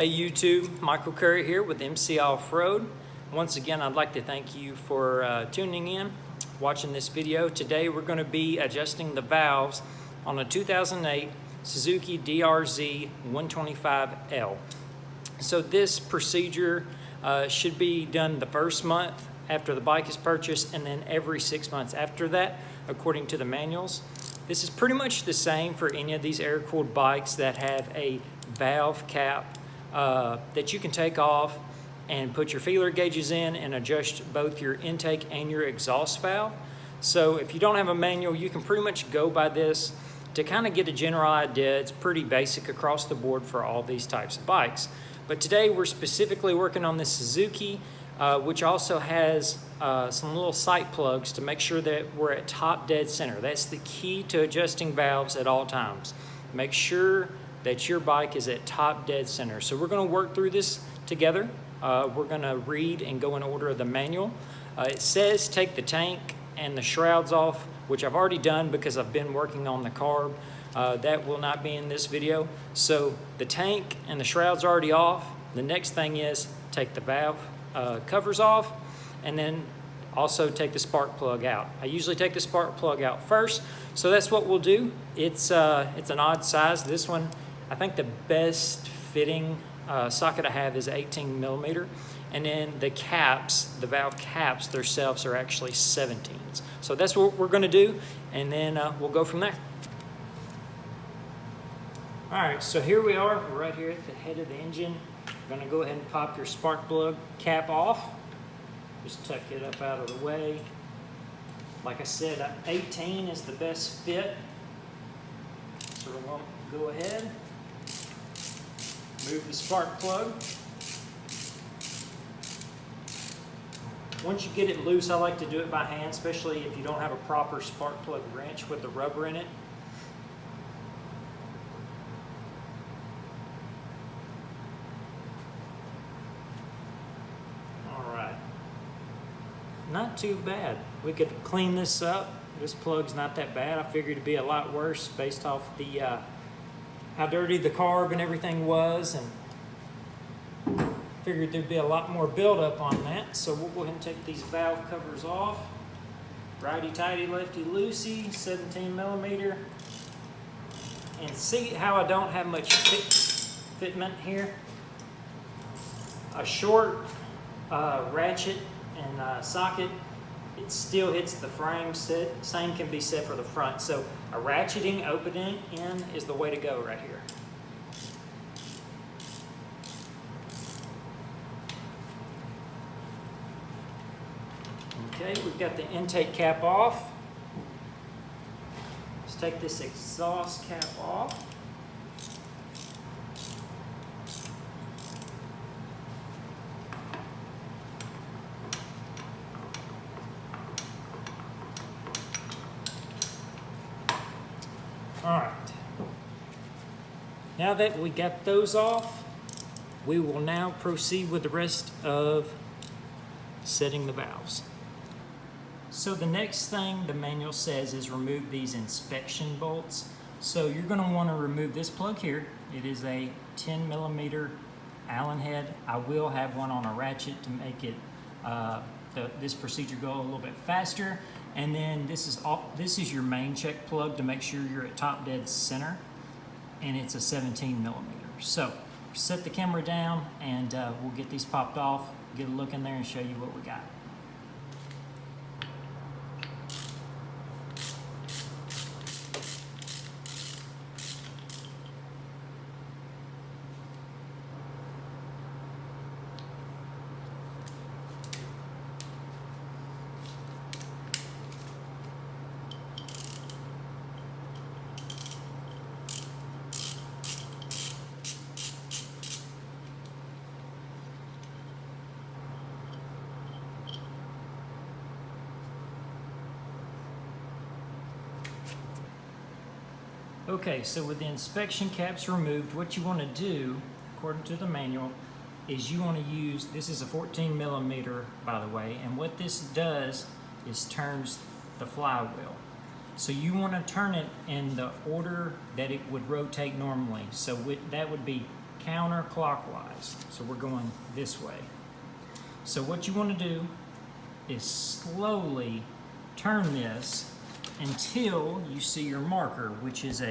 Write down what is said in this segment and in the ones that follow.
Hey YouTube, Michael Curry here with MC Off-Road. Once again, I'd like to thank you for tuning in, watching this video. Today we're going to be adjusting the valves on a 2008 Suzuki DRZ 125L. So this procedure should be done the first month after the bike is purchased and then every 6 months after that, according to the manuals. This is pretty much the same for any of these air-cooled bikes that have a valve cap that you can take off and put your feeler gauges in and adjust both your intake and your exhaust valve. So if you don't have a manual, you can pretty much go by this to kind of get a general idea. It's pretty basic across the board for all these types of bikes. But today we're specifically working on this Suzuki, which also has some little sight plugs to make sure that we're at top dead center. That's the key to adjusting valves at all times. Make sure that your bike is at top dead center. So we're going to work through this together. We're going to read and go in order of the manual. It says take the tank and the shrouds off, which I've already done because I've been working on the carb. That will not be in this video. So the tank and the shrouds are already off. The next thing is take the valve covers off, and then also take the spark plug out. I usually take the spark plug out first, so that's what we'll do. It's an odd size. This one, I think the best fitting socket I have is 18 millimeter, and then the caps, the valve caps themselves are actually 17s. So that's what we're going to do, and then we'll go from there. All right, so here we are. We're right here at the head of the engine. You're going to go ahead and pop your spark plug cap off. Just tuck it up out of the way. Like I said, 18 is the best fit. So we're going to go ahead, move the spark plug. Once you get it loose, I like to do it by hand, especially if you don't have a proper spark plug wrench with the rubber in it. Not too bad. We could clean this up. This plug's not that bad. I figured it'd be a lot worse based off the how dirty the carb and everything was, and figured there'd be a lot more buildup on that. So we'll go ahead and take these valve covers off. Righty-tighty, lefty-loosey, 17 millimeter. And see how I don't have much fitment here? A short ratchet and socket, it still hits the frame. Same can be said for the front. So a ratcheting opening in is the way to go right here. Okay, we've got the intake cap off. Let's take this exhaust cap off. All right, now that we got those off, we will now proceed with the rest of setting the valves. So the next thing the manual says is remove these inspection bolts. So you're going to want to remove this plug here. It is a 10 millimeter Allen head. I will have one on a ratchet to make it this procedure go a little bit faster. And then this is your main check plug to make sure you're at top dead center, and it's a 17 millimeter. So set the camera down and we'll get these popped off, get a look in there and show you what we got. Okay, so with the inspection caps removed, what you want to do, according to the manual, is you want to use, this is a 14 millimeter, by the way, and what this does is turns the flywheel. So you want to turn it in the order that it would rotate normally. So that would be counterclockwise. So we're going this way. So what you want to do is slowly turn this until you see your marker, which is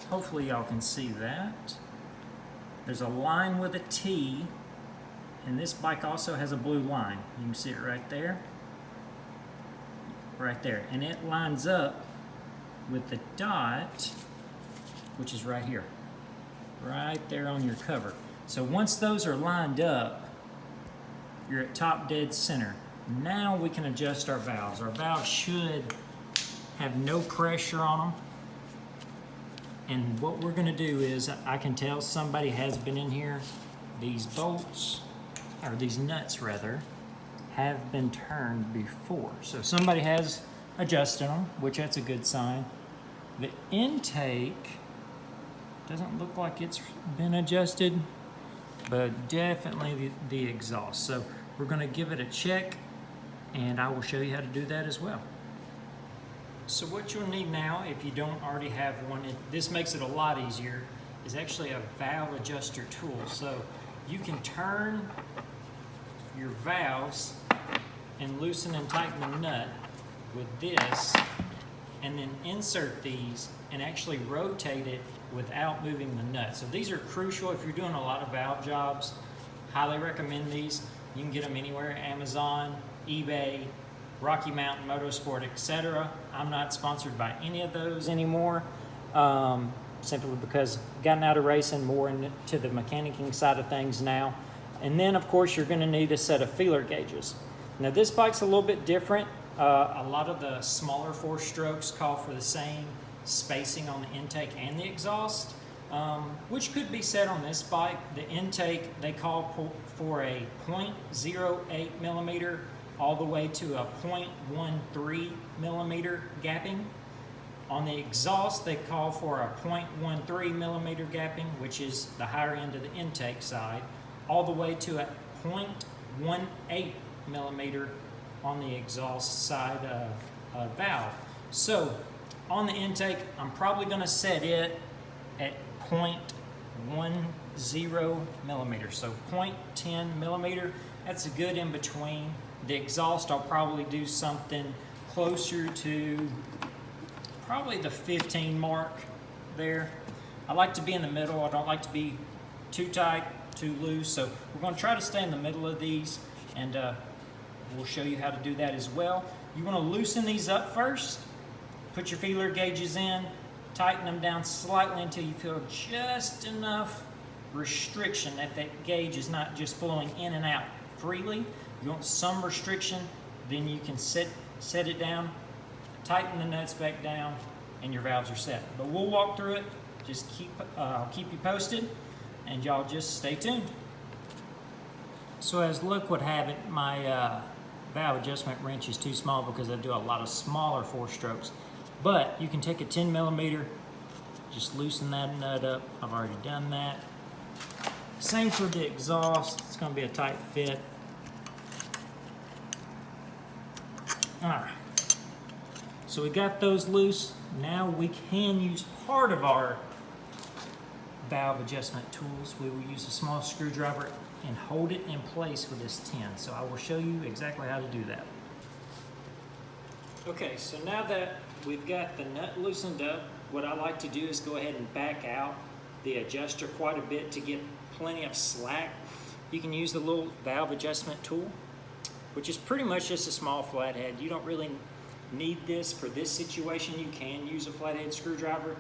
hopefully y'all can see that. There's a line with a T, and this bike also has a blue line. You can see it right there. Right there. And it lines up with the dot, which is right here. Right there on your cover. So once those are lined up, you're at top dead center. Now we can adjust our valves. Our valves should have no pressure on them. And what we're gonna do is, I can tell somebody has been in here. These bolts, or these nuts rather, have been turned before. So somebody has adjusted them, which that's a good sign. The intake doesn't look like it's been adjusted, but definitely the exhaust. So we're gonna give it a check, and I will show you how to do that as well. So what you'll need now, if you don't already have one, this makes it a lot easier, is actually a valve adjuster tool. So you can turn your valves and loosen and tighten the nut with this, and then insert these and actually rotate it without moving the nut. So these are crucial if you're doing a lot of valve jobs. Highly recommend these. You can get them anywhere, Amazon, eBay, Rocky Mountain Motorsport, etc. I'm not sponsored by any of those anymore, simply because I've gotten out of racing, more into the mechanicking side of things now. And then of course you're gonna need a set of feeler gauges. Now this bike's a little bit different. A lot of the smaller 4-strokes call for the same spacing on the intake and the exhaust, which could be said on this bike. The intake, they call for a 0.08 millimeter all the way to a 0.13 millimeter gapping. On the exhaust, they call for a 0.13 millimeter gapping, which is the higher end of the intake side, all the way to a 0.18 millimeter on the exhaust side valve. So on the intake, I'm probably gonna set it at 0.10 millimeter. So 0.10 millimeter, that's a good in between. The exhaust, I'll probably do something closer to probably the 15 mark there. I like to be in the middle. I don't like to be too tight, too loose. So we're gonna try to stay in the middle of these, and we'll show you how to do that as well. You wanna loosen these up first, put your feeler gauges in, tighten them down slightly until you feel just enough restriction that gauge is not just flowing in and out freely. You want some restriction, then you can set it down, tighten the nuts back down, and your valves are set. But we'll walk through it. Just I'll keep you posted, and y'all just stay tuned. So as luck would have it, my valve adjustment wrench is too small because I do a lot of smaller 4-strokes. But you can take a 10 millimeter, just loosen that nut up. I've already done that. Same for the exhaust. It's going to be a tight fit. All right, so we got those loose. Now we can use part of our valve adjustment tools. We will use a small screwdriver and hold it in place with this 10. So I will show you exactly how to do that. Okay, so now that we've got the nut loosened up, what I like to do is go ahead and back out the adjuster quite a bit to get plenty of slack. You can use the little valve adjustment tool, which is pretty much just a small flathead. You don't really need this for this situation. You can use a flathead screwdriver,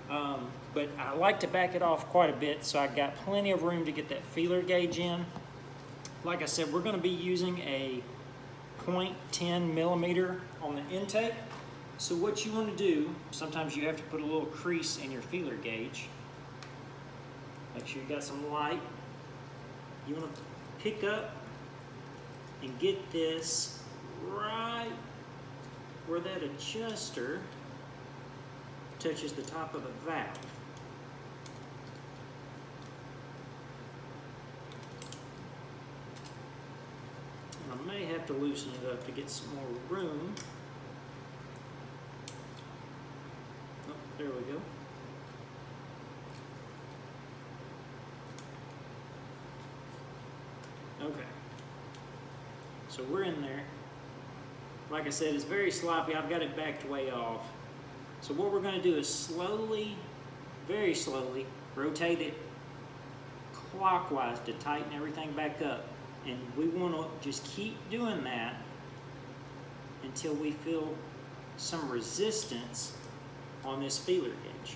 but I like to back it off quite a bit so I got plenty of room to get that feeler gauge in. Like I said, we're gonna be using a 0.10 millimeter on the intake. So what you wanna do, sometimes you have to put a little crease in your feeler gauge. Make sure you got some light. You wanna pick up and get this right where that adjuster touches the top of the valve. And I may have to loosen it up to get some more room. Oh, there we go. So we're in there. Like I said, it's very sloppy. I've got it backed way off. So what we're going to do is slowly, very slowly, rotate it clockwise to tighten everything back up. And we want to just keep doing that until we feel some resistance on this feeler gauge.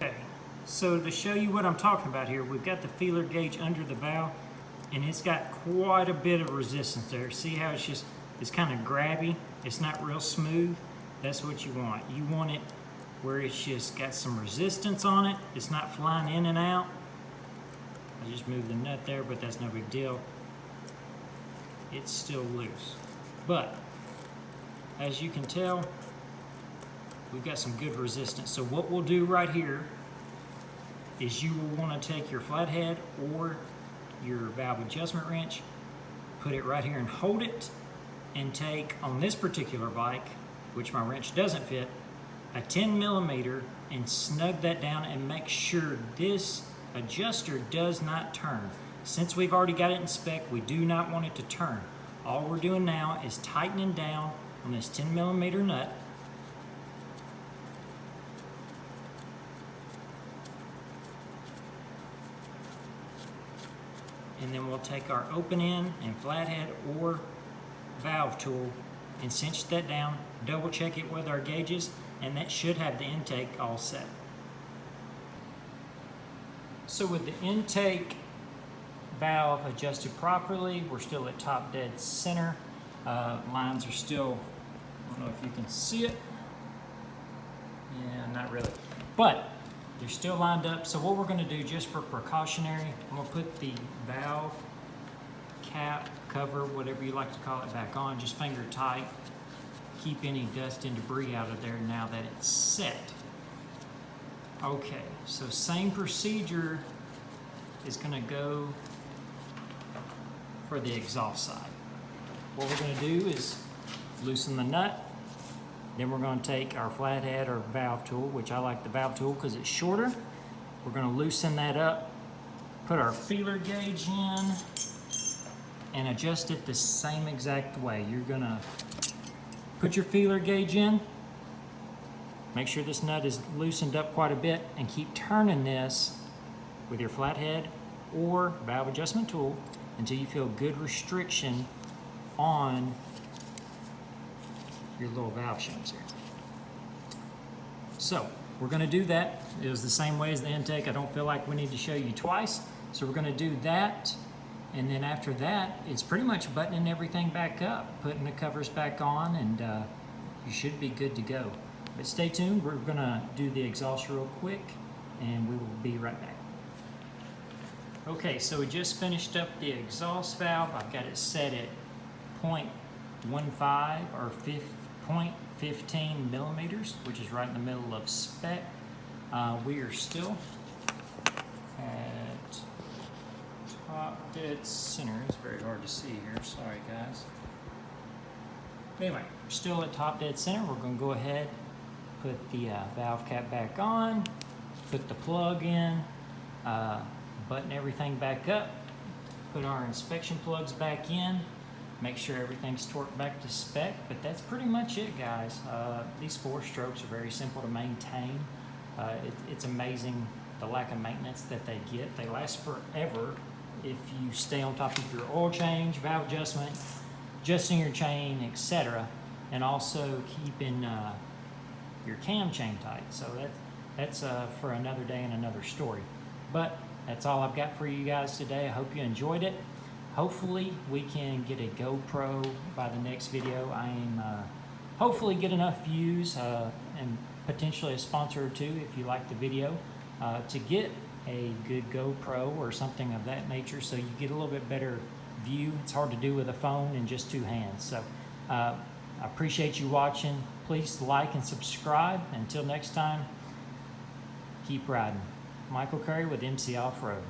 Okay, so to show you what I'm talking about here, we've got the feeler gauge under the valve, and it's got quite a bit of resistance there. See how it's kind of grabby? It's not real smooth. That's what you want. You want it where it's just got some resistance on it. It's not flying in and out. I just moved the nut there, but that's no big deal. It's still loose. But as you can tell, we've got some good resistance. So what we'll do right here is you will want to take your flathead or your valve adjustment wrench, put it right here and hold it, and take, on this particular bike, which my wrench doesn't fit, a 10mm and snug that down and make sure this adjuster does not turn. Since we've already got it in spec, we do not want it to turn. All we're doing now is tightening down on this 10mm nut. And then we'll take our open end and flathead or valve tool and cinch that down, double check it with our gauges, and that should have the intake all set. So with the intake valve adjusted properly, we're still at top dead center. Lines are still, I don't know if you can see it. Yeah, not really. But they're still lined up. So what we're gonna do, just for precautionary, I'm gonna put the valve cap, cover, whatever you like to call it, back on, just finger tight. Keep any dust and debris out of there now that it's set. Okay, so same procedure is gonna go for the exhaust side. What we're gonna do is loosen the nut, then we're gonna take our flathead or valve tool, which I like the valve tool because it's shorter. We're gonna loosen that up, put our feeler gauge in, and adjust it the same exact way. You're gonna put your feeler gauge in, make sure this nut is loosened up quite a bit, and keep turning this with your flathead or valve adjustment tool until you feel good restriction on your little valve shunts here. So we're gonna do that. It was the same way as the intake. I don't feel like we need to show you twice. So we're gonna do that. And then after that, it's pretty much buttoning everything back up, putting the covers back on, and you should be good to go. But stay tuned, we're gonna do the exhaust real quick, and we will be right back. Okay, so we just finished up the exhaust valve. I've got it set at 0.15 or 0.15 mm, which is right in the middle of spec. We are still at top dead center. It's very hard to see here, sorry guys. Anyway, we're still at top dead center. We're gonna go ahead, put the valve cap back on, put the plug in, button everything back up, put our inspection plugs back in, make sure everything's torqued back to spec, but that's pretty much it, guys. These 4 strokes are very simple to maintain. It's amazing the lack of maintenance that they get. They last forever if you stay on top of your oil change, valve adjustment, adjusting your chain, etc., and also keeping your cam chain tight. So that's for another day and another story. But that's all I've got for you guys today. I hope you enjoyed it. Hopefully we can get a GoPro by the next video. I am hopefully get enough views and potentially a sponsor or two if you like the video to get a good GoPro or something of that nature, so you get a little bit better view. It's hard to do with a phone and just 2 hands. So I appreciate you watching. Please like and subscribe. Until next time, keep riding. Michael Curry with MC Off-Road.